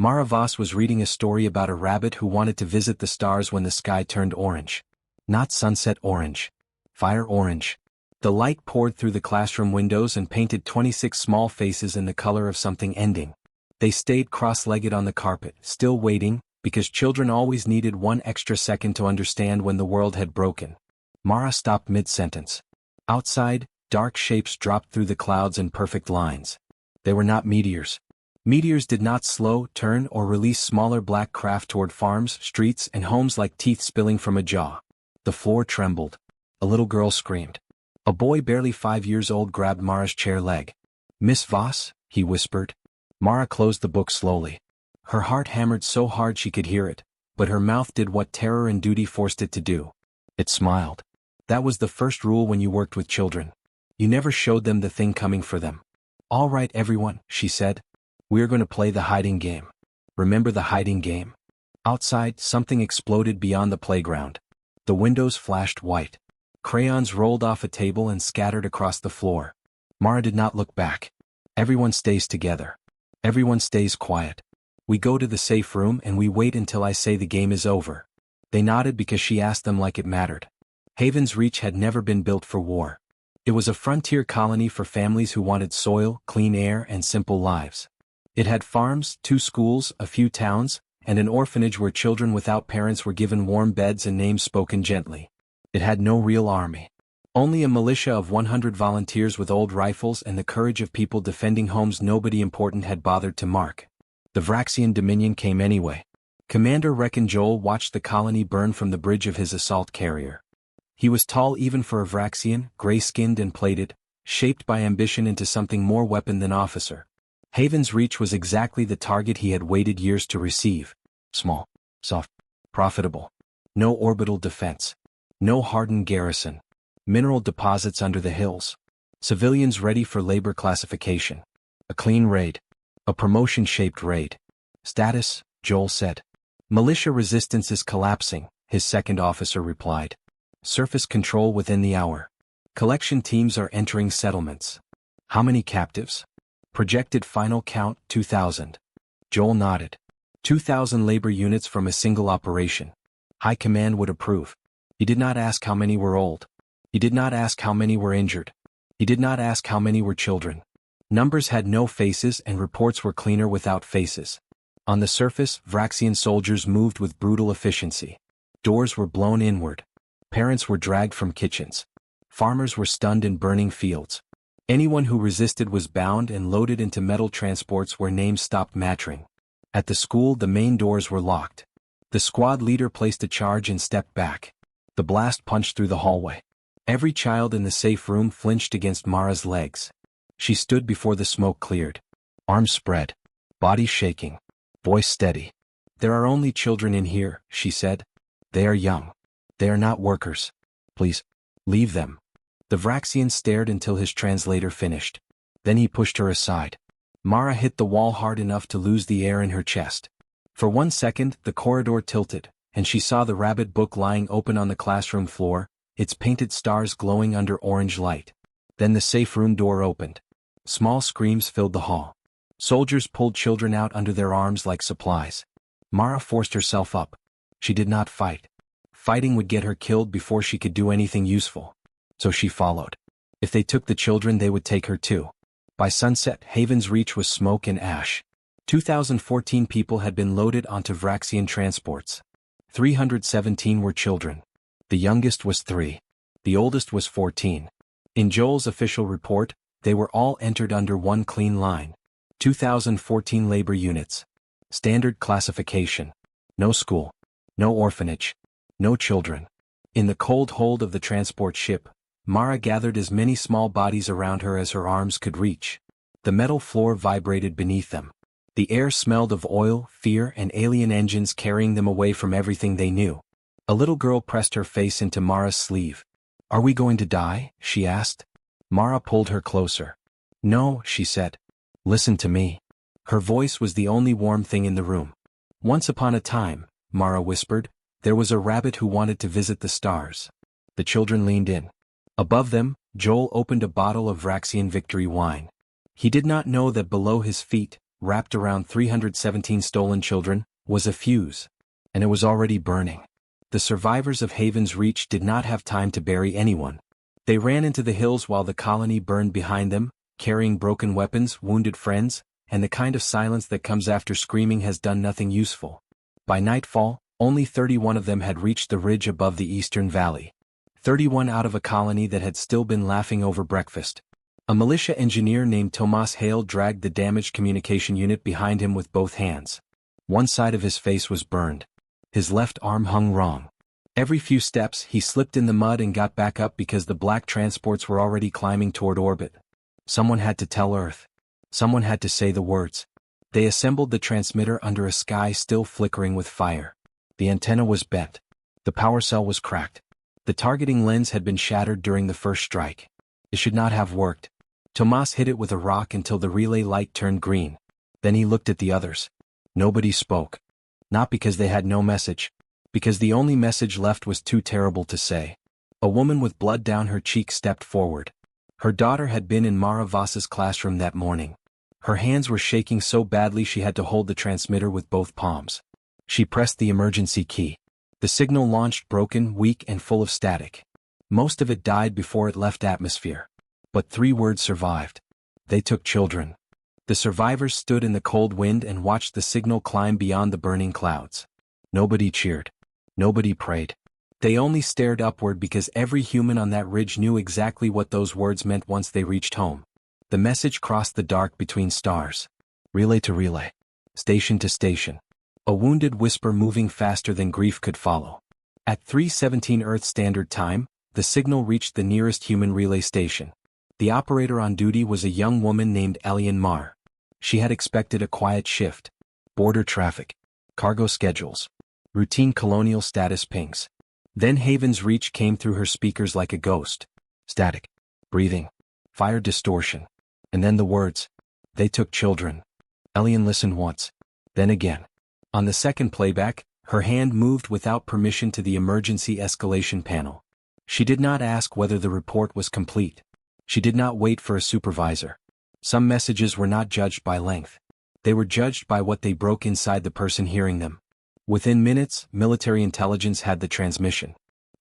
Mara Voss was reading a story about a rabbit who wanted to visit the stars when the sky turned orange. Not sunset orange. Fire orange. The light poured through the classroom windows and painted 26 small faces in the color of something ending. They stayed cross-legged on the carpet, still waiting, because children always needed one extra second to understand when the world had broken. Mara stopped mid-sentence. Outside, dark shapes dropped through the clouds in perfect lines. They were not meteors. Meteors did not slow, turn, or release smaller black craft toward farms, streets, and homes like teeth spilling from a jaw. The floor trembled. A little girl screamed. A boy barely 5 years old grabbed Mara's chair leg. "Miss Voss," he whispered. Mara closed the book slowly. Her heart hammered so hard she could hear it, but her mouth did what terror and duty forced it to do. It smiled. That was the first rule when you worked with children. You never showed them the thing coming for them. "All right, everyone," she said. "We're going to play the hiding game. Remember the hiding game?" Outside, something exploded beyond the playground. The windows flashed white. Crayons rolled off a table and scattered across the floor. Mara did not look back. Everyone stays together. Everyone stays quiet. We go to the safe room and we wait until I say the game is over. They nodded because she asked them like it mattered. Haven's Reach had never been built for war. It was a frontier colony for families who wanted soil, clean air, and simple lives. It had farms, 2 schools, a few towns, and an orphanage where children without parents were given warm beds and names spoken gently. It had no real army. Only a militia of 100 volunteers with old rifles and the courage of people defending homes nobody important had bothered to mark. The Vraxian Dominion came anyway. Commander Rekkon Joel watched the colony burn from the bridge of his assault carrier. He was tall even for a Vraxian, gray-skinned and plated, shaped by ambition into something more weapon than officer. Haven's Reach was exactly the target he had waited years to receive. Small, soft, profitable. No orbital defense. No hardened garrison. Mineral deposits under the hills. Civilians ready for labor classification. A clean raid. A promotion-shaped raid. "Status," Joel said. "Militia resistance is collapsing," his second officer replied. "Surface control within the hour. Collection teams are entering settlements." "How many captives?" "Projected final count, 2,000. Joel nodded. 2,000 labor units from a single operation. High Command would approve. He did not ask how many were old. He did not ask how many were injured. He did not ask how many were children. Numbers had no faces and reports were cleaner without faces. On the surface, Vraxian soldiers moved with brutal efficiency. Doors were blown inward. Parents were dragged from kitchens. Farmers were stunned in burning fields. Anyone who resisted was bound and loaded into metal transports where names stopped mattering. At the school, the main doors were locked. The squad leader placed a charge and stepped back. The blast punched through the hallway. Every child in the safe room flinched against Mara's legs. She stood before the smoke cleared. Arms spread. Body shaking. Voice steady. "There are only children in here," she said. "They are young. They are not workers. Please, leave them." The Vraxian stared until his translator finished. Then he pushed her aside. Mara hit the wall hard enough to lose the air in her chest. For 1 second, the corridor tilted, and she saw the rabbit book lying open on the classroom floor, its painted stars glowing under orange light. Then the safe room door opened. Small screams filled the hall. Soldiers pulled children out under their arms like supplies. Mara forced herself up. She did not fight. Fighting would get her killed before she could do anything useful. So she followed. If they took the children, they would take her too. By sunset, Haven's Reach was smoke and ash. 2,014 people had been loaded onto Vraxian transports. 317 were children. The youngest was 3. The oldest was 14. In Joel's official report, they were all entered under one clean line. 2,014 labor units. Standard classification. No school. No orphanage. No children. In the cold hold of the transport ship, Mara gathered as many small bodies around her as her arms could reach. The metal floor vibrated beneath them. The air smelled of oil, fear, and alien engines carrying them away from everything they knew. A little girl pressed her face into Mara's sleeve. "Are we going to die?" she asked. Mara pulled her closer. "No," she said. "Listen to me." Her voice was the only warm thing in the room. "Once upon a time," Mara whispered, "there was a rabbit who wanted to visit the stars." The children leaned in. Above them, Joel opened a bottle of Vraxian victory wine. He did not know that below his feet, wrapped around 317 stolen children, was a fuse. And it was already burning. The survivors of Haven's Reach did not have time to bury anyone. They ran into the hills while the colony burned behind them, carrying broken weapons, wounded friends, and the kind of silence that comes after screaming has done nothing useful. By nightfall, only 31 of them had reached the ridge above the eastern valley. 31 out of a colony that had still been laughing over breakfast. A militia engineer named Tomas Hale dragged the damaged communication unit behind him with both hands. One side of his face was burned. His left arm hung wrong. Every few steps he slipped in the mud and got back up because the black transports were already climbing toward orbit. Someone had to tell Earth. Someone had to say the words. They assembled the transmitter under a sky still flickering with fire. The antenna was bent. The power cell was cracked. The targeting lens had been shattered during the first strike. It should not have worked. Tomas hit it with a rock until the relay light turned green. Then he looked at the others. Nobody spoke. Not because they had no message. Because the only message left was too terrible to say. A woman with blood down her cheek stepped forward. Her daughter had been in Mara Voss's classroom that morning. Her hands were shaking so badly she had to hold the transmitter with both palms. She pressed the emergency key. The signal launched broken, weak, and full of static. Most of it died before it left atmosphere. But 3 words survived. They took children. The survivors stood in the cold wind and watched the signal climb beyond the burning clouds. Nobody cheered. Nobody prayed. They only stared upward because every human on that ridge knew exactly what those words meant once they reached home. The message crossed the dark between stars. Relay to relay. Station to station. A wounded whisper moving faster than grief could follow. At 3:17 Earth Standard Time, the signal reached the nearest human relay station. The operator on duty was a young woman named Elian Mar. She had expected a quiet shift. Border traffic. Cargo schedules. Routine colonial status pings. Then Haven's Reach came through her speakers like a ghost. Static. Breathing. Fire distortion. And then the words. They took children. Elian listened once. Then again. On the second playback, her hand moved without permission to the emergency escalation panel. She did not ask whether the report was complete. She did not wait for a supervisor. Some messages were not judged by length. They were judged by what they broke inside the person hearing them. Within minutes, military intelligence had the transmission.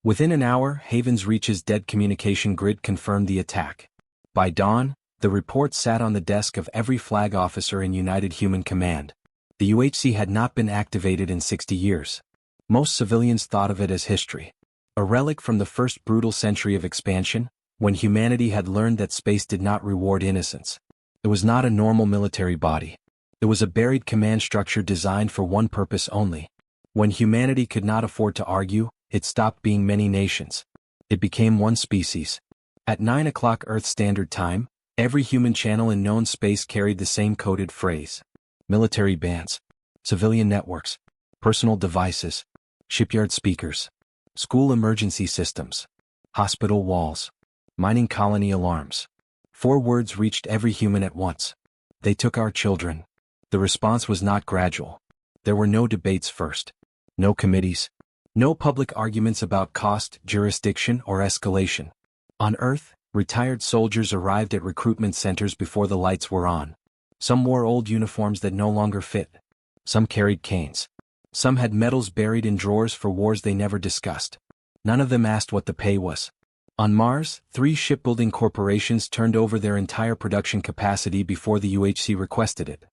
Within an hour, Haven's Reach's dead communication grid confirmed the attack. By dawn, the report sat on the desk of every flag officer in United Human Command. The UHC had not been activated in 60 years. Most civilians thought of it as history. A relic from the first brutal century of expansion, when humanity had learned that space did not reward innocence. It was not a normal military body. It was a buried command structure designed for one purpose only. When humanity could not afford to argue, it stopped being many nations. It became one species. At 9 o'clock Earth Standard Time, every human channel in known space carried the same coded phrase. Military bands. Civilian networks. Personal devices. Shipyard speakers. School emergency systems. Hospital walls. Mining colony alarms. 4 words reached every human at once. They took our children. The response was not gradual. There were no debates first. No committees. No public arguments about cost, jurisdiction, or escalation. On Earth, retired soldiers arrived at recruitment centers before the lights were on. Some wore old uniforms that no longer fit. Some carried canes. Some had medals buried in drawers for wars they never discussed. None of them asked what the pay was. On Mars, 3 shipbuilding corporations turned over their entire production capacity before the UHC requested it.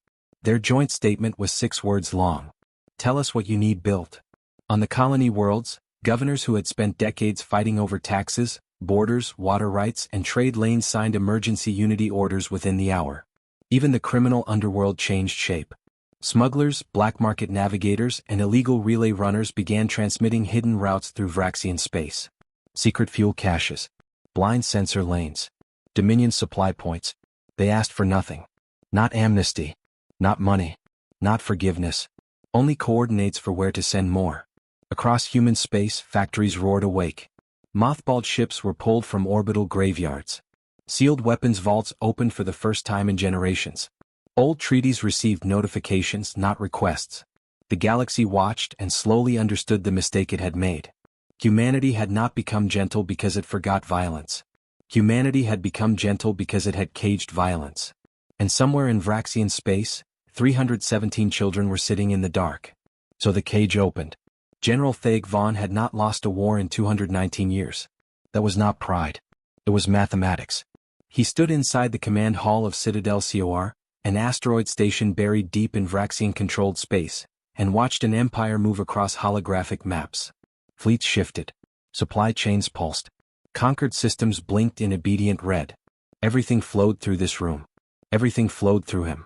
Their joint statement was 6 words long. Tell us what you need built. On the colony worlds, governors who had spent decades fighting over taxes, borders, water rights, and trade lanes signed emergency unity orders within the hour. Even the criminal underworld changed shape. Smugglers, black market navigators, and illegal relay runners began transmitting hidden routes through Vraxian space. Secret fuel caches. Blind sensor lanes. Dominion supply points. They asked for nothing. Not amnesty. Not money. Not forgiveness. Only coordinates for where to send more. Across human space, factories roared awake. Mothballed ships were pulled from orbital graveyards. Sealed weapons vaults opened for the first time in generations. Old treaties received notifications, not requests. The galaxy watched and slowly understood the mistake it had made. Humanity had not become gentle because it forgot violence. Humanity had become gentle because it had caged violence. And somewhere in Vraxian space, 317 children were sitting in the dark. So the cage opened. General Thaic Vaughn had not lost a war in 219 years. That was not pride. It was mathematics. He stood inside the command hall of Citadel COR, an asteroid station buried deep in Vraxian-controlled space, and watched an empire move across holographic maps. Fleets shifted. Supply chains pulsed. Conquered systems blinked in obedient red. Everything flowed through this room. Everything flowed through him.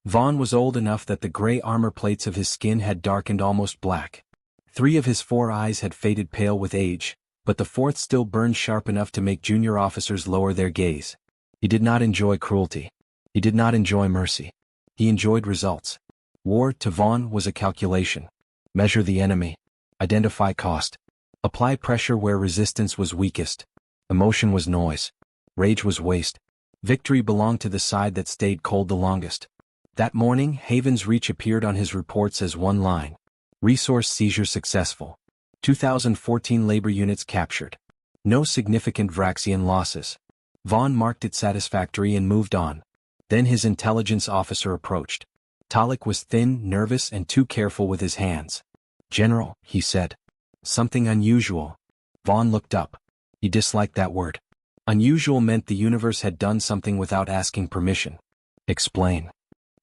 Vaughn was old enough that the gray armor plates of his skin had darkened almost black. 3 of his 4 eyes had faded pale with age, but the 4th still burned sharp enough to make junior officers lower their gaze. He did not enjoy cruelty. He did not enjoy mercy. He enjoyed results. War, to Vaughn, was a calculation. Measure the enemy. Identify cost. Apply pressure where resistance was weakest. Emotion was noise. Rage was waste. Victory belonged to the side that stayed cold the longest. That morning, Haven's Reach appeared on his reports as one line. Resource seizure successful. 2014 labor units captured. No significant Vraxian losses. Vaughn marked it satisfactory and moved on. Then his intelligence officer approached. Thaic was thin, nervous, and too careful with his hands. "General," he said. "Something unusual." Vaughn looked up. He disliked that word. Unusual meant the universe had done something without asking permission. "Explain."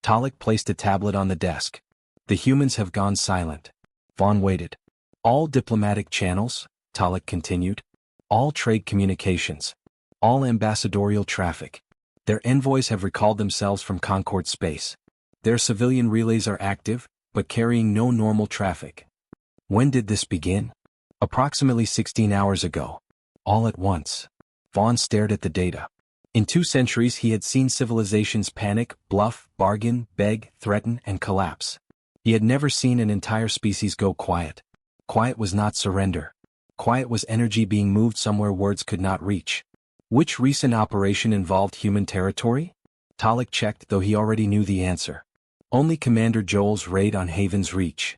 Thaic placed a tablet on the desk. "The humans have gone silent." Vaughn waited. "All diplomatic channels," Thaic continued. "All trade communications. All ambassadorial traffic. Their envoys have recalled themselves from Concord space. Their civilian relays are active, but carrying no normal traffic." "When did this begin?" "Approximately 16 hours ago. All at once." Vaughn stared at the data. In 2 centuries he had seen civilizations panic, bluff, bargain, beg, threaten, and collapse. He had never seen an entire species go quiet. Quiet was not surrender. Quiet was energy being moved somewhere words could not reach. Which recent operation involved human territory? Thaic checked, though he already knew the answer. Only Commander Joel's raid on Haven's Reach.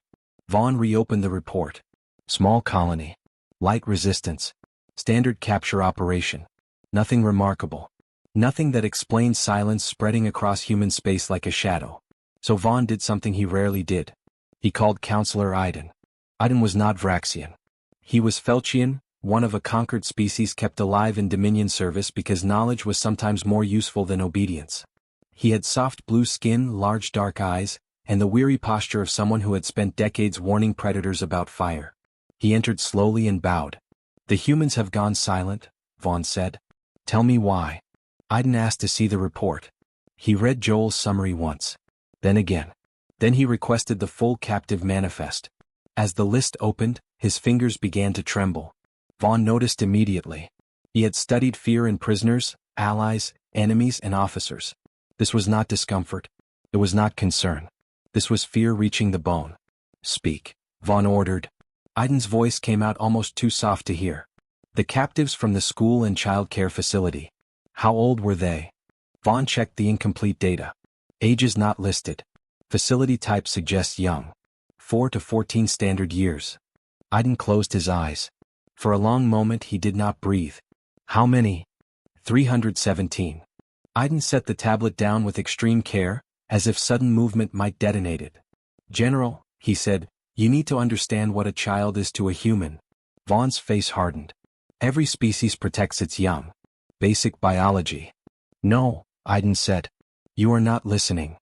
Vaughn reopened the report. Small colony. Light resistance. Standard capture operation. Nothing remarkable. Nothing that explained silence spreading across human space like a shadow. So Vaughn did something he rarely did. He called Counselor Iden. Iden was not Vraxian. He was Felchian, one of a conquered species kept alive in Dominion service because knowledge was sometimes more useful than obedience. He had soft blue skin, large dark eyes, and the weary posture of someone who had spent decades warning predators about fire. He entered slowly and bowed. "The humans have gone silent," Vaughn said. "Tell me why." Iden asked to see the report. He read Joel's summary once. Then again. Then he requested the full captive manifest. As the list opened, his fingers began to tremble. Vaughn noticed immediately. He had studied fear in prisoners, allies, enemies, and officers. This was not discomfort. It was not concern. This was fear reaching the bone. "Speak," Vaughn ordered. Iden's voice came out almost too soft to hear. "The captives from the school and child care facility. How old were they?" Vaughn checked the incomplete data. Ages not listed. Facility type suggests young. 4 to 14 standard years. Iden closed his eyes. For a long moment he did not breathe. "How many?" 317. Iden set the tablet down with extreme care, as if sudden movement might detonate it. "General," he said, "you need to understand what a child is to a human." Vaughn's face hardened. "Every species protects its young. Basic biology." "No," Iden said. "You are not listening."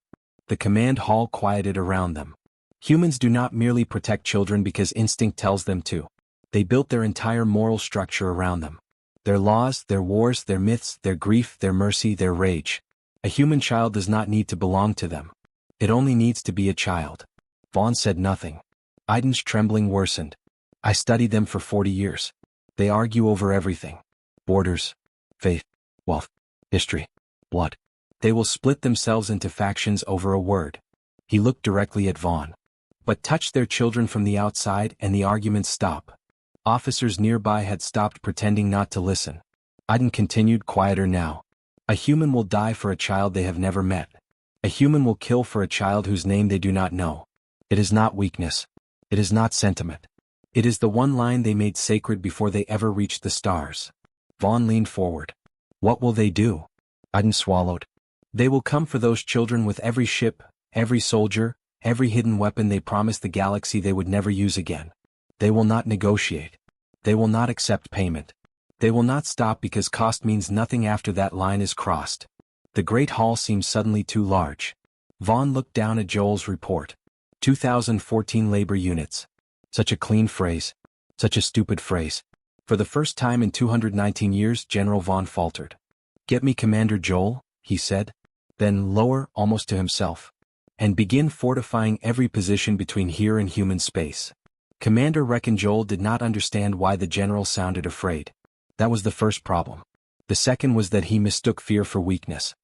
The command hall quieted around them. Humans do not merely protect children because instinct tells them to. They built their entire moral structure around them. Their laws, their wars, their myths, their grief, their mercy, their rage. A human child does not need to belong to them. It only needs to be a child. Vaughn said nothing. Iden's trembling worsened. "I studied them for 40 years. They argue over everything. Borders, faith, wealth, history, blood. They will split themselves into factions over a word." He looked directly at Vaughn. "But touch their children from the outside and the arguments stop." Officers nearby had stopped pretending not to listen. Iden continued, quieter now. "A human will die for a child they have never met. A human will kill for a child whose name they do not know. It is not weakness. It is not sentiment. It is the one line they made sacred before they ever reached the stars." Vaughn leaned forward. "What will they do?" Iden swallowed. "They will come for those children with every ship, Every soldier, every hidden weapon they promised the galaxy they would never use again. They will not negotiate. They will not accept payment. They will not stop because cost means nothing after that line is crossed. The Great Hall seemed suddenly too large. Vaughn looked down at Joel's report. 2014 labor units. Such a clean phrase. Such a stupid phrase. For the first time in 219 years, General Vaughn faltered. "Get me Commander Joel," he said. Then lower, almost to himself. "And begin fortifying every position between here and human space." Commander Rekkon Joel did not understand why the general sounded afraid. That was the first problem. The second was that he mistook fear for weakness.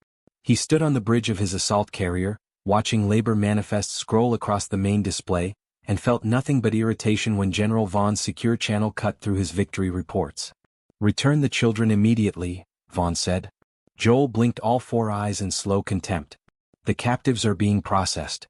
He stood on the bridge of his assault carrier, watching labor manifests scroll across the main display, and felt nothing but irritation when General Vaughn's secure channel cut through his victory reports. "Return the children immediately," Vaughn said. Joel blinked all four eyes in slow contempt. "The captives are being processed."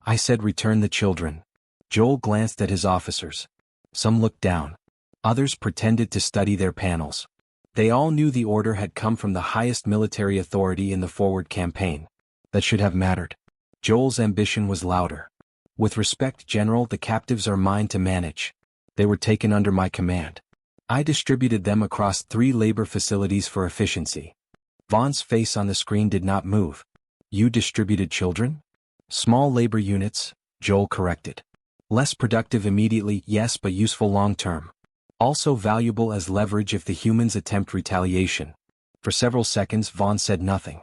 "I said return the children." Joel glanced at his officers. Some looked down. Others pretended to study their panels. They all knew the order had come from the highest military authority in the forward campaign. That should have mattered. Joel's ambition was louder. "With respect, General, the captives are mine to manage. They were taken under my command. I distributed them across 3 labor facilities for efficiency." Vaughn's face on the screen did not move. "You distributed children?" "Small labor units," Joel corrected. "Less productive immediately, yes, but useful long-term. Also valuable as leverage if the humans attempt retaliation." For several seconds Vaughn said nothing.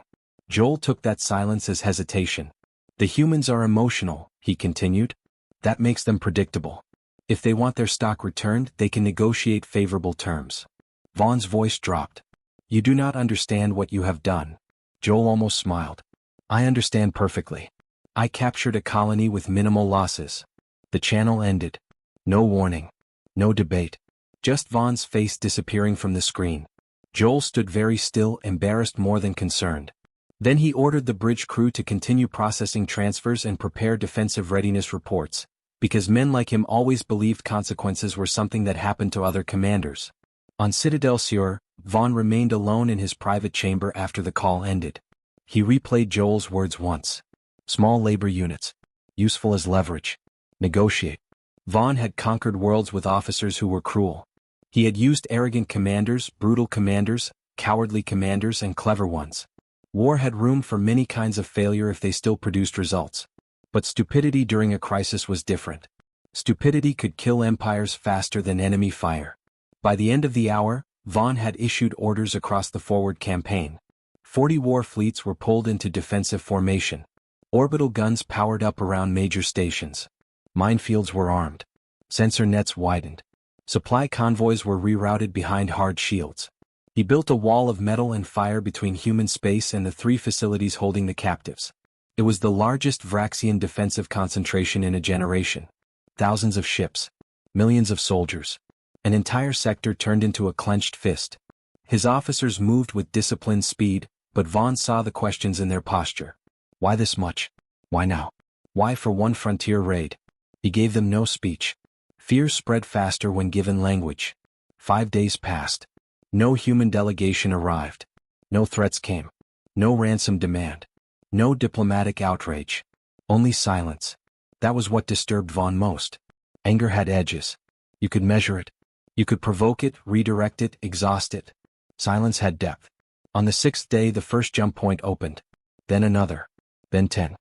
Joel took that silence as hesitation. "The humans are emotional," he continued. "That makes them predictable. If they want their stock returned, they can negotiate favorable terms." Vaughn's voice dropped. "You do not understand what you have done." Joel almost smiled. "I understand perfectly. I captured a colony with minimal losses." The channel ended. No warning. No debate. Just Vaughn's face disappearing from the screen. Joel stood very still, embarrassed more than concerned. Then he ordered the bridge crew to continue processing transfers and prepare defensive readiness reports, because men like him always believed consequences were something that happened to other commanders. On Citadel Sur, Vaughn remained alone in his private chamber after the call ended. He replayed Joel's words once. Small labor units. Useful as leverage. Negotiate. Vaughn had conquered worlds with officers who were cruel. He had used arrogant commanders, brutal commanders, cowardly commanders, and clever ones. War had room for many kinds of failure if they still produced results. But stupidity during a crisis was different. Stupidity could kill empires faster than enemy fire. By the end of the hour, Vaughn had issued orders across the forward campaign. 40 war fleets were pulled into defensive formation. Orbital guns powered up around major stations. Minefields were armed. Sensor nets widened. Supply convoys were rerouted behind hard shields. He built a wall of metal and fire between human space and the 3 facilities holding the captives. It was the largest Vraxian defensive concentration in a generation. Thousands of ships. Millions of soldiers. An entire sector turned into a clenched fist. His officers moved with disciplined speed, but Vaughn saw the questions in their posture. Why this much? Why now? Why for one frontier raid? He gave them no speech. Fear spread faster when given language. 5 days passed. No human delegation arrived. No threats came. No ransom demand. No diplomatic outrage. Only silence. That was what disturbed Vaughn most. Anger had edges. You could measure it. You could provoke it, redirect it, exhaust it. Silence had depth. On the 6th day the first jump point opened. Then another. Then 10.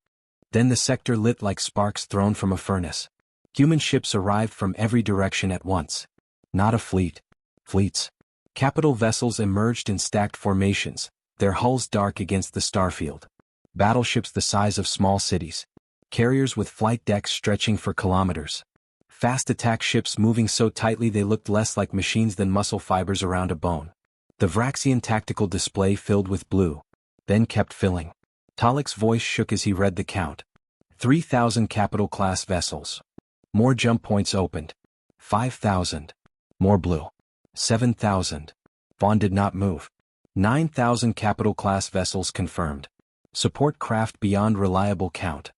Then the sector lit like sparks thrown from a furnace. Human ships arrived from every direction at once. Not a fleet. Fleets. Capital vessels emerged in stacked formations, their hulls dark against the starfield. Battleships the size of small cities. Carriers with flight decks stretching for kilometers. Fast attack ships moving so tightly they looked less like machines than muscle fibers around a bone. The Vraxian tactical display filled with blue. Then kept filling. Talik's voice shook as he read the count. 3,000 capital-class vessels. More jump points opened. 5,000. More blue. 7,000. Vaughn did not move. 9,000 capital-class vessels confirmed. Support craft beyond reliable count.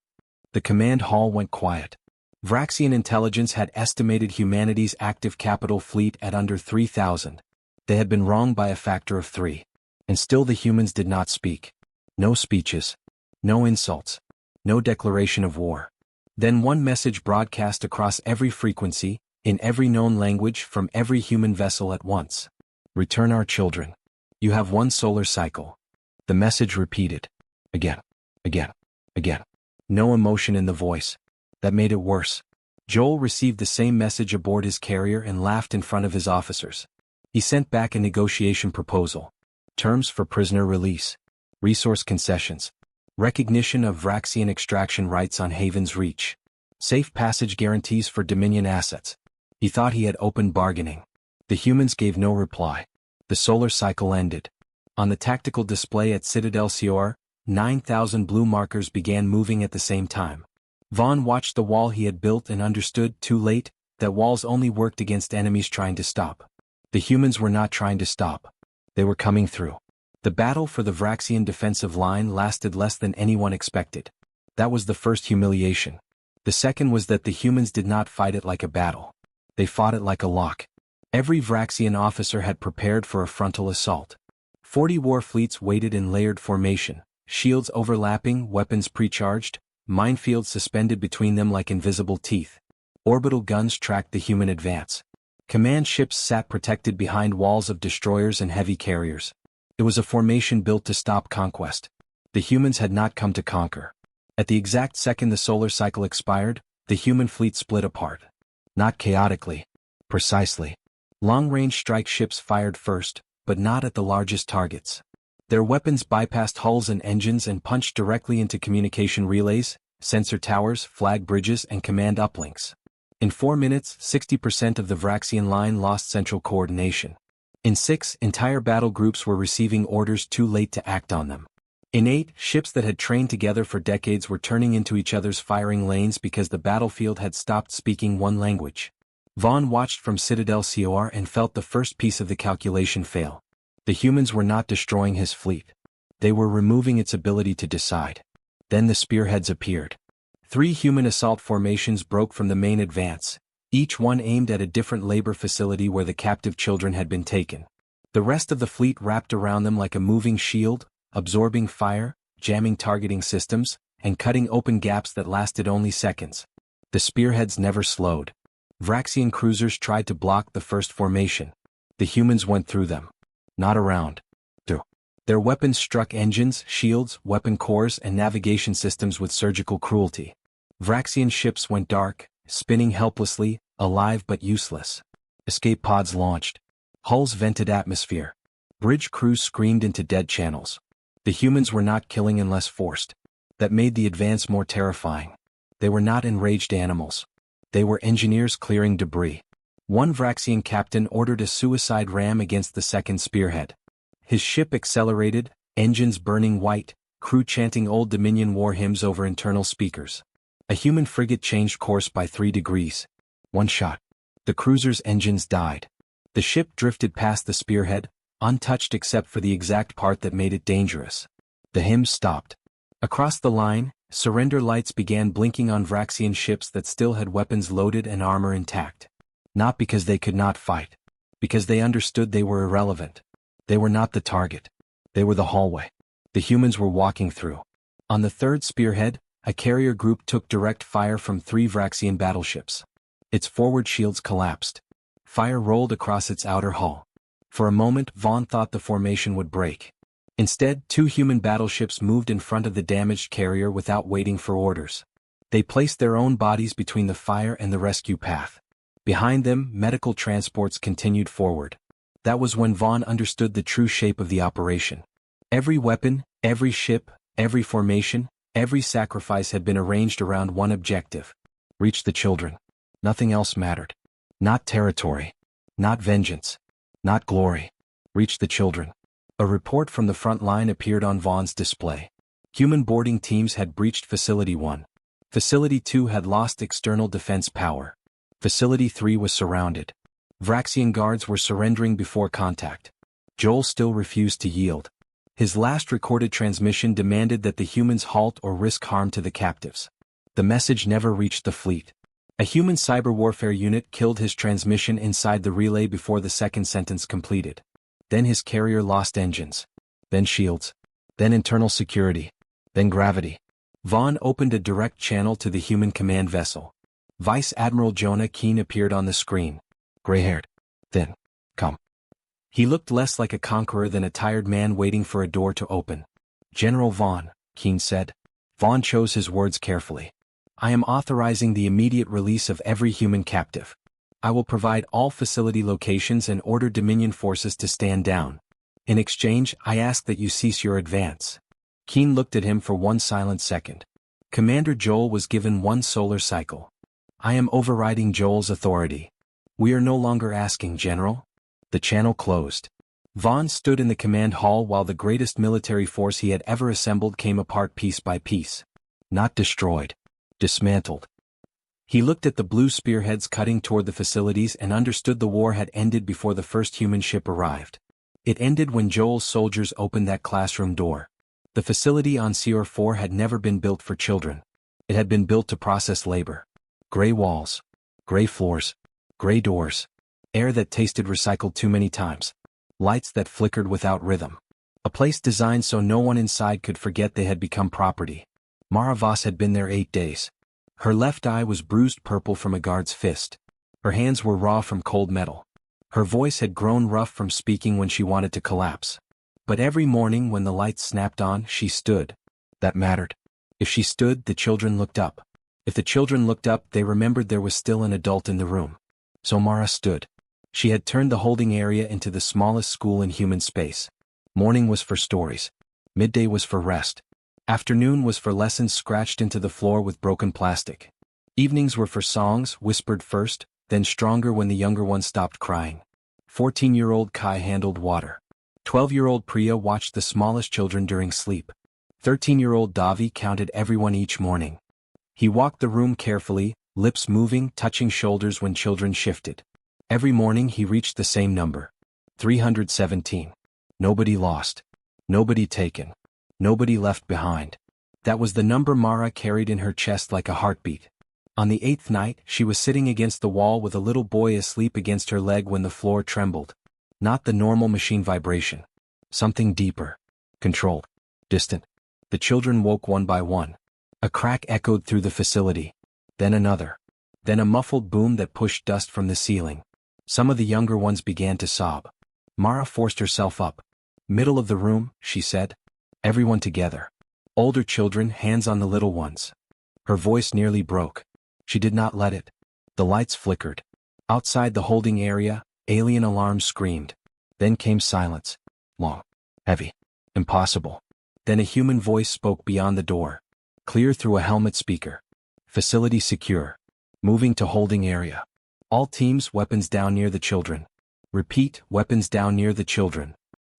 The command hall went quiet. Vraxian intelligence had estimated humanity's active capital fleet at under 3,000. They had been wrong by a factor of 3. And still the humans did not speak. No speeches. No insults. No declaration of war. Then one message broadcast across every frequency, in every known language from every human vessel at once. Return our children. You have one solar cycle. The message repeated. Again. Again. Again. No emotion in the voice. That made it worse. Joel received the same message aboard his carrier and laughed in front of his officers. He sent back a negotiation proposal. Terms for prisoner release. Resource concessions. Recognition of Vraxian extraction rights on Haven's Reach. Safe passage guarantees for Dominion assets. He thought he had opened bargaining. The humans gave no reply. The solar cycle ended. On the tactical display at Citadel Cor, 9,000 blue markers began moving at the same time. Vaughn watched the wall he had built and understood, too late, that walls only worked against enemies trying to stop. The humans were not trying to stop. They were coming through. The battle for the Vraxian defensive line lasted less than anyone expected. That was the first humiliation. The second was that the humans did not fight it like a battle. They fought it like a lock. Every Vraxian officer had prepared for a frontal assault. 40 war fleets waited in layered formation, shields overlapping, weapons precharged, minefields suspended between them like invisible teeth. Orbital guns tracked the human advance. Command ships sat protected behind walls of destroyers and heavy carriers. It was a formation built to stop conquest. The humans had not come to conquer. At the exact second the solar cycle expired, the human fleet split apart. Not chaotically. Precisely. Long-range strike ships fired first, but not at the largest targets. Their weapons bypassed hulls and engines and punched directly into communication relays, sensor towers, flag bridges, and command uplinks. In 4 minutes, 60% of the Vraxian line lost central coordination. In 6, entire battle groups were receiving orders too late to act on them. In 8, ships that had trained together for decades were turning into each other's firing lanes because the battlefield had stopped speaking one language. Vaughn watched from Citadel Cor and felt the first piece of the calculation fail. The humans were not destroying his fleet. They were removing its ability to decide. Then the spearheads appeared. 3 human assault formations broke from the main advance, each one aimed at a different labor facility where the captive children had been taken. The rest of the fleet wrapped around them like a moving shield, absorbing fire, jamming targeting systems, and cutting open gaps that lasted only seconds. The spearheads never slowed. Vraxian cruisers tried to block the first formation. The humans went through them. Not around. Through. Their weapons struck engines, shields, weapon cores, and navigation systems with surgical cruelty. Vraxian ships went dark, spinning helplessly, alive but useless. Escape pods launched. Hulls vented atmosphere. Bridge crews screamed into dead channels. The humans were not killing unless forced. That made the advance more terrifying. They were not enraged animals. They were engineers clearing debris. One Vraxian captain ordered a suicide ram against the second spearhead. His ship accelerated, engines burning white, crew chanting old Dominion war hymns over internal speakers. A human frigate changed course by 3 degrees. One shot. The cruiser's engines died. The ship drifted past the spearhead, untouched except for the exact part that made it dangerous. The hymns stopped. Across the line, surrender lights began blinking on Vraxian ships that still had weapons loaded and armor intact. Not because they could not fight. Because they understood they were irrelevant. They were not the target. They were the hallway. The humans were walking through. On the third spearhead, a carrier group took direct fire from 3 Vraxian battleships. Its forward shields collapsed. Fire rolled across its outer hull. For a moment, Vaughn thought the formation would break. Instead, 2 human battleships moved in front of the damaged carrier without waiting for orders. They placed their own bodies between the fire and the rescue path. Behind them, medical transports continued forward. That was when Vaughn understood the true shape of the operation. Every weapon, every ship, every formation, every sacrifice had been arranged around one objective. Reach the children. Nothing else mattered. Not territory. Not vengeance. Not glory. Reach the children. A report from the front line appeared on Vaughn's display. Human boarding teams had breached Facility 1. Facility 2 had lost external defense power. Facility 3 was surrounded. Vraxian guards were surrendering before contact. Joel still refused to yield. His last recorded transmission demanded that the humans halt or risk harm to the captives. The message never reached the fleet. A human cyber warfare unit killed his transmission inside the relay before the second sentence completed. Then his carrier lost engines. Then shields. Then internal security. Then gravity. Vaughn opened a direct channel to the human command vessel. Vice Admiral Jonah Keene appeared on the screen. Gray-haired. Thin. Come. He looked less like a conqueror than a tired man waiting for a door to open. General Vaughn, Keene said. Vaughn chose his words carefully. I am authorizing the immediate release of every human captive. I will provide all facility locations and order Dominion forces to stand down. In exchange, I ask that you cease your advance. Keene looked at him for one silent second. Commander Joel was given one solar cycle. I am overriding Joel's authority. We are no longer asking, General. The channel closed. Vaughn stood in the command hall while the greatest military force he had ever assembled came apart piece by piece. Not destroyed. Dismantled. He looked at the blue spearheads cutting toward the facilities and understood the war had ended before the first human ship arrived. It ended when Joel's soldiers opened that classroom door. The facility on Seor 4 had never been built for children. It had been built to process labor. Gray walls. Gray floors. Gray doors. Air that tasted recycled too many times. Lights that flickered without rhythm. A place designed so no one inside could forget they had become property. Mara Voss had been there 8 days. Her left eye was bruised purple from a guard's fist. Her hands were raw from cold metal. Her voice had grown rough from speaking when she wanted to collapse. But every morning when the lights snapped on, she stood. That mattered. If she stood, the children looked up. If the children looked up, they remembered there was still an adult in the room. So Mara stood. She had turned the holding area into the smallest school in human space. Morning was for stories. Midday was for rest. Afternoon was for lessons scratched into the floor with broken plastic. Evenings were for songs, whispered first, then stronger when the younger one stopped crying. 14-year-old Kai handled water. 12-year-old Priya watched the smallest children during sleep. 13-year-old Davi counted everyone each morning. He walked the room carefully, lips moving, touching shoulders when children shifted. Every morning he reached the same number. 317. Nobody lost. Nobody taken. Nobody left behind. That was the number Mara carried in her chest like a heartbeat. On the 8th night, she was sitting against the wall with a little boy asleep against her leg when the floor trembled. Not the normal machine vibration. Something deeper. Controlled. Distant. The children woke one by one. A crack echoed through the facility. Then another. Then a muffled boom that pushed dust from the ceiling. Some of the younger ones began to sob. Mara forced herself up. Middle of the room, she said. Everyone together. Older children, hands on the little ones. Her voice nearly broke. She did not let it. The lights flickered. Outside the holding area, alien alarms screamed. Then came silence. Long. Heavy. Impossible. Then a human voice spoke beyond the door. Clear through a helmet speaker. Facility secure. Moving to holding area. All teams, weapons down near the children. Repeat, weapons down near the children.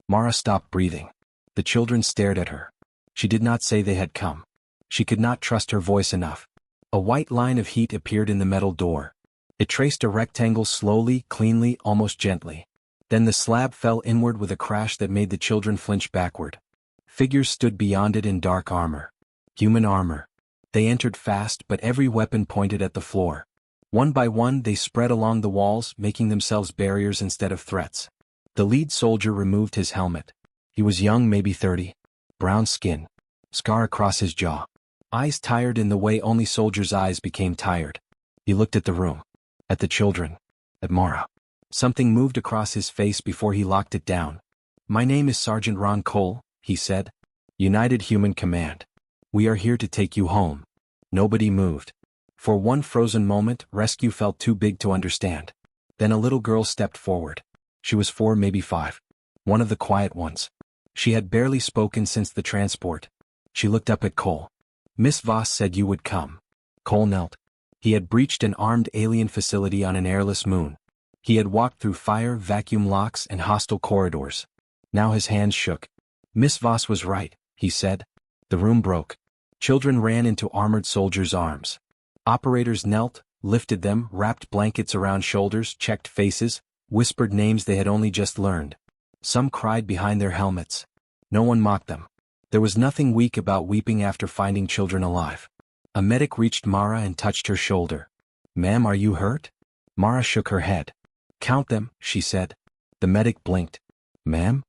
Mara stopped breathing. The children stared at her. She did not say they had come. She could not trust her voice enough. A white line of heat appeared in the metal door. It traced a rectangle slowly, cleanly, almost gently. Then the slab fell inward with a crash that made the children flinch backward. Figures stood beyond it in dark armor. Human armor. They entered fast, but every weapon pointed at the floor. One by one they spread along the walls, making themselves barriers instead of threats. The lead soldier removed his helmet. He was young, maybe 30. Brown skin. Scar across his jaw. Eyes tired in the way only soldiers' eyes became tired. He looked at the room. At the children. At Mara. Something moved across his face before he locked it down. My name is Sergeant Ron Cole, he said. United Human Command. We are here to take you home. Nobody moved. For one frozen moment, rescue felt too big to understand. Then a little girl stepped forward. She was 4, maybe 5. One of the quiet ones. She had barely spoken since the transport. She looked up at Cole. Miss Voss said you would come. Cole knelt. He had breached an armed alien facility on an airless moon. He had walked through fire, vacuum locks, and hostile corridors. Now his hands shook. Miss Voss was right, he said. The room broke. Children ran into armored soldiers' arms. Operators knelt, lifted them, wrapped blankets around shoulders, checked faces, whispered names they had only just learned. Some cried behind their helmets. No one mocked them. There was nothing weak about weeping after finding children alive. A medic reached Mara and touched her shoulder. Ma'am, are you hurt? Mara shook her head. Count them, she said. The medic blinked. Ma'am?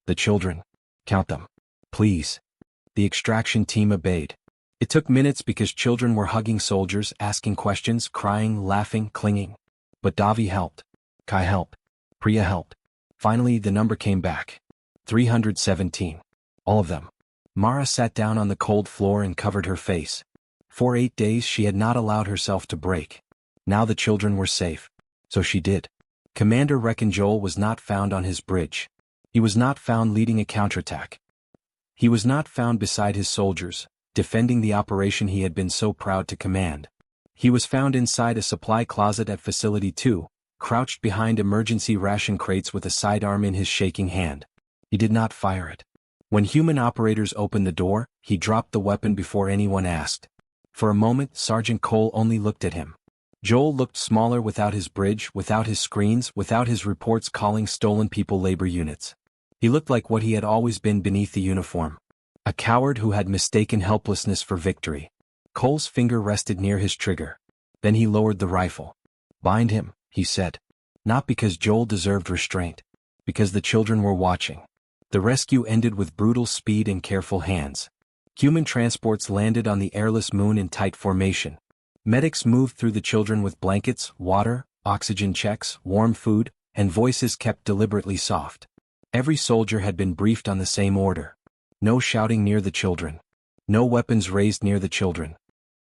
The children. Count them. Please. The extraction team obeyed. It took minutes because children were hugging soldiers, asking questions, crying, laughing, clinging. But Davi helped. Kai helped. Priya helped. Finally, the number came back. 317. All of them. Mara sat down on the cold floor and covered her face. For 8 days she had not allowed herself to break. Now the children were safe. So she did. Commander Rekkon Joel was not found on his bridge. He was not found leading a counterattack. He was not found beside his soldiers, defending the operation he had been so proud to command. He was found inside a supply closet at Facility 2, crouched behind emergency ration crates with a sidearm in his shaking hand. He did not fire it. When human operators opened the door, he dropped the weapon before anyone asked. For a moment, Sergeant Cole only looked at him. Joel looked smaller without his bridge, without his screens, without his reports calling stolen people labor units. He looked like what he had always been beneath the uniform. A coward who had mistaken helplessness for victory. Cole's finger rested near his trigger. Then he lowered the rifle. "Bind him," he said. Not because Joel deserved restraint. Because the children were watching. The rescue ended with brutal speed and careful hands. Human transports landed on the airless moon in tight formation. Medics moved through the children with blankets, water, oxygen checks, warm food, and voices kept deliberately soft. Every soldier had been briefed on the same order. No shouting near the children. No weapons raised near the children.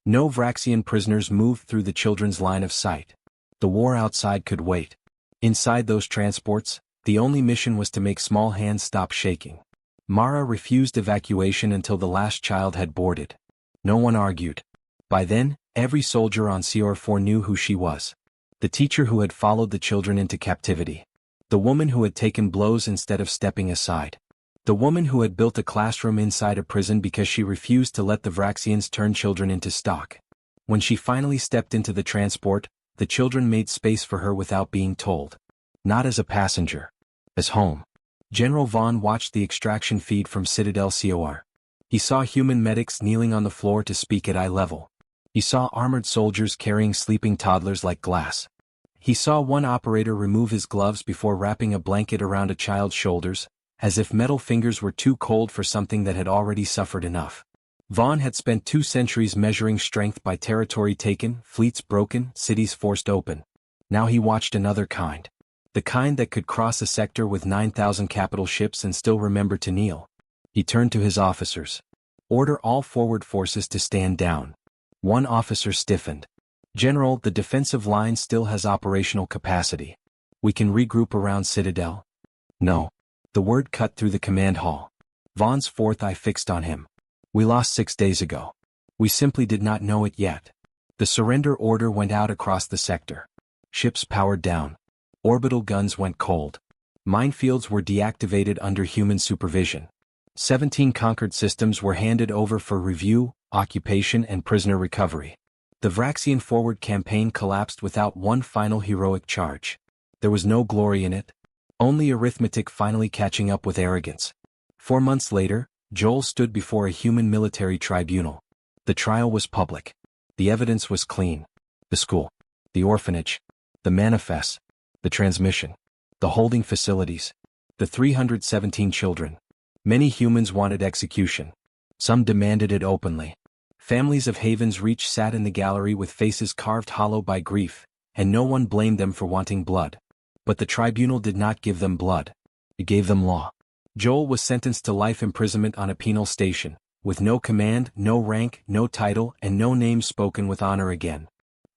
No Vraxian prisoners moved through the children's line of sight. The war outside could wait. Inside those transports, the only mission was to make small hands stop shaking. Mara refused evacuation until the last child had boarded. No one argued. By then, every soldier on CR4 knew who she was. The teacher who had followed the children into captivity. The woman who had taken blows instead of stepping aside. The woman who had built a classroom inside a prison because she refused to let the Vraxians turn children into stock. When she finally stepped into the transport, the children made space for her without being told. Not as a passenger. As home. General Vaughn watched the extraction feed from Citadel COR. He saw human medics kneeling on the floor to speak at eye level. He saw armored soldiers carrying sleeping toddlers like glass. He saw one operator remove his gloves before wrapping a blanket around a child's shoulders, as if metal fingers were too cold for something that had already suffered enough. Vaughn had spent 2 centuries measuring strength by territory taken, fleets broken, cities forced open. Now he watched another kind. The kind that could cross a sector with 9,000 capital ships and still remember to kneel. He turned to his officers. "Order all forward forces to stand down." One officer stiffened. "General, the defensive line still has operational capacity. We can regroup around Citadel." "No." The word cut through the command hall. Vaughn's fourth eye fixed on him. "We lost 6 days ago. We simply did not know it yet." The surrender order went out across the sector. Ships powered down. Orbital guns went cold. Minefields were deactivated under human supervision. 17 conquered systems were handed over for review, occupation and prisoner recovery. The Vraxian forward campaign collapsed without one final heroic charge. There was no glory in it. Only arithmetic finally catching up with arrogance. 4 months later, Joel stood before a human military tribunal. The trial was public. The evidence was clean. The school. The orphanage. The manifests. The transmission. The holding facilities. The 317 children. Many humans wanted execution. Some demanded it openly. Families of Haven's Reach sat in the gallery with faces carved hollow by grief, and no one blamed them for wanting blood. But the tribunal did not give them blood. It gave them law. Joel was sentenced to life imprisonment on a penal station, with no command, no rank, no title, and no name spoken with honor again.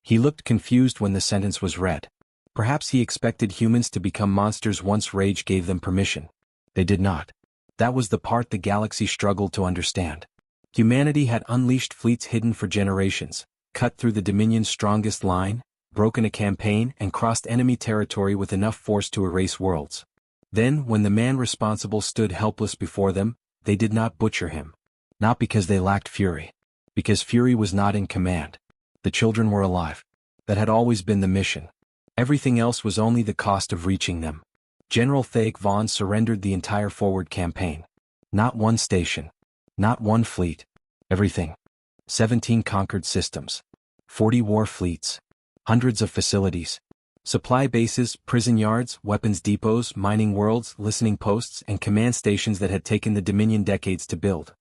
He looked confused when the sentence was read. Perhaps he expected humans to become monsters once rage gave them permission. They did not. That was the part the galaxy struggled to understand. Humanity had unleashed fleets hidden for generations, cut through the Dominion's strongest line, broken a campaign and crossed enemy territory with enough force to erase worlds. Then, when the man responsible stood helpless before them, they did not butcher him. Not because they lacked fury. Because fury was not in command. The children were alive. That had always been the mission. Everything else was only the cost of reaching them. General Thaic Vaughn surrendered the entire forward campaign. Not one station. Not one fleet. Everything. 17 conquered systems. 40 war fleets. Hundreds of facilities. Supply bases, prison yards, weapons depots, mining worlds, listening posts, and command stations that had taken the Dominion decades to build.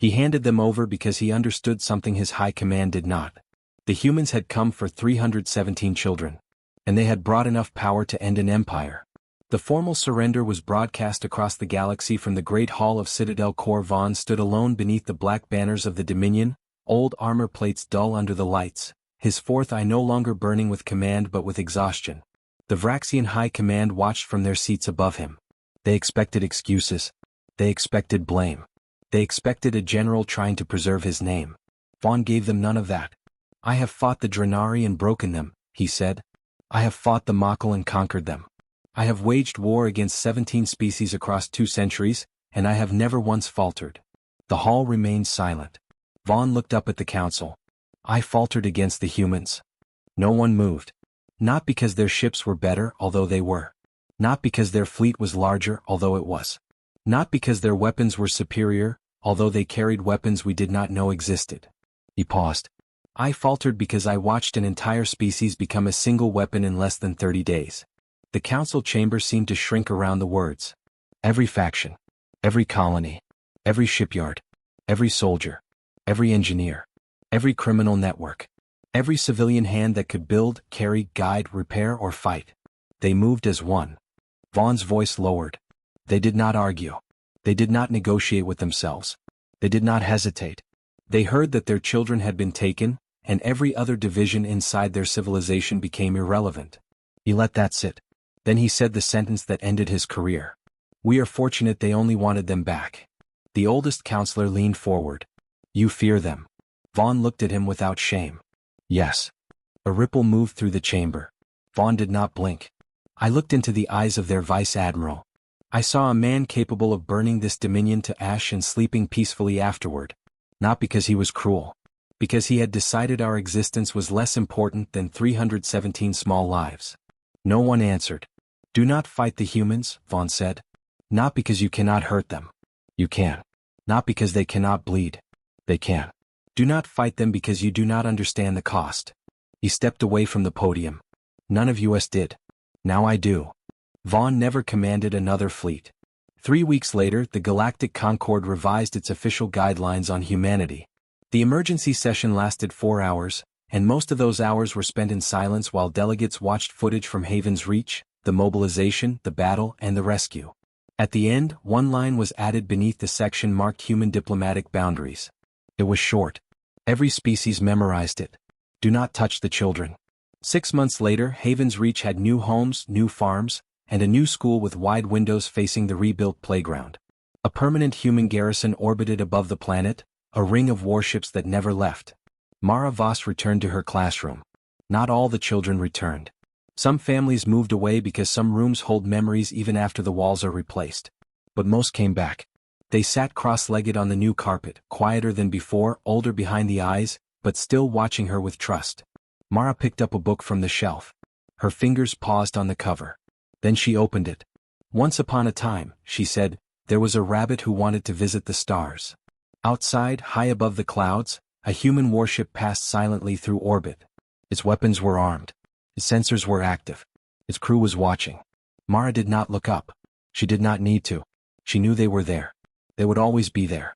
He handed them over because he understood something his high command did not. The humans had come for 317 children. And they had brought enough power to end an empire. The formal surrender was broadcast across the galaxy from the great hall of Citadel. Vaughn stood alone beneath the black banners of the Dominion, old armor plates dull under the lights, his fourth eye no longer burning with command but with exhaustion. The Vraxian High Command watched from their seats above him. They expected excuses. They expected blame. They expected a general trying to preserve his name. Vaughn gave them none of that. I have fought the Draenari and broken them, he said. I have fought the Mok'ul and conquered them. I have waged war against 17 species across 2 centuries, and I have never once faltered. The hall remained silent. Vaughn looked up at the council. I faltered against the humans. No one moved. Not because their ships were better, although they were. Not because their fleet was larger, although it was. Not because their weapons were superior, although they carried weapons we did not know existed. He paused. I faltered because I watched an entire species become a single weapon in less than 30 days. The council chamber seemed to shrink around the words. Every faction, every colony, every shipyard, every soldier, every engineer, every criminal network, every civilian hand that could build, carry, guide, repair, or fight. They moved as one. Vaughn's voice lowered. They did not argue. They did not negotiate with themselves. They did not hesitate. They heard that their children had been taken, and every other division inside their civilization became irrelevant. He let that sit. Then he said the sentence that ended his career. We are fortunate they only wanted them back. The oldest counselor leaned forward. You fear them. Vaughn looked at him without shame. Yes. A ripple moved through the chamber. Vaughn did not blink. I looked into the eyes of their vice admiral. I saw a man capable of burning this dominion to ash and sleeping peacefully afterward. Not because he was cruel. Because he had decided our existence was less important than 317 small lives. No one answered. Do not fight the humans, Vaughn said. Not because you cannot hurt them. You can. Not because they cannot bleed. They can. Do not fight them because you do not understand the cost. He stepped away from the podium. None of us did. Now I do. Vaughn never commanded another fleet. 3 weeks later, the Galactic Concord revised its official guidelines on humanity. The emergency session lasted 4 hours, and most of those hours were spent in silence while delegates watched footage from Haven's Reach, the mobilization, the battle, and the rescue. At the end, one line was added beneath the section marked Human Diplomatic Boundaries. It was short. Every species memorized it. Do not touch the children. 6 months later, Haven's Reach had new homes, new farms, and a new school with wide windows facing the rebuilt playground. A permanent human garrison orbited above the planet, a ring of warships that never left. Mara Voss returned to her classroom. Not all the children returned. Some families moved away because some rooms hold memories even after the walls are replaced. But most came back. They sat cross-legged on the new carpet, quieter than before, older behind the eyes, but still watching her with trust. Mara picked up a book from the shelf. Her fingers paused on the cover. Then she opened it. Once upon a time, she said, there was a rabbit who wanted to visit the stars. Outside, high above the clouds, a human warship passed silently through orbit. Its weapons were armed. Its sensors were active. Its crew was watching. Mara did not look up. She did not need to. She knew they were there. They would always be there.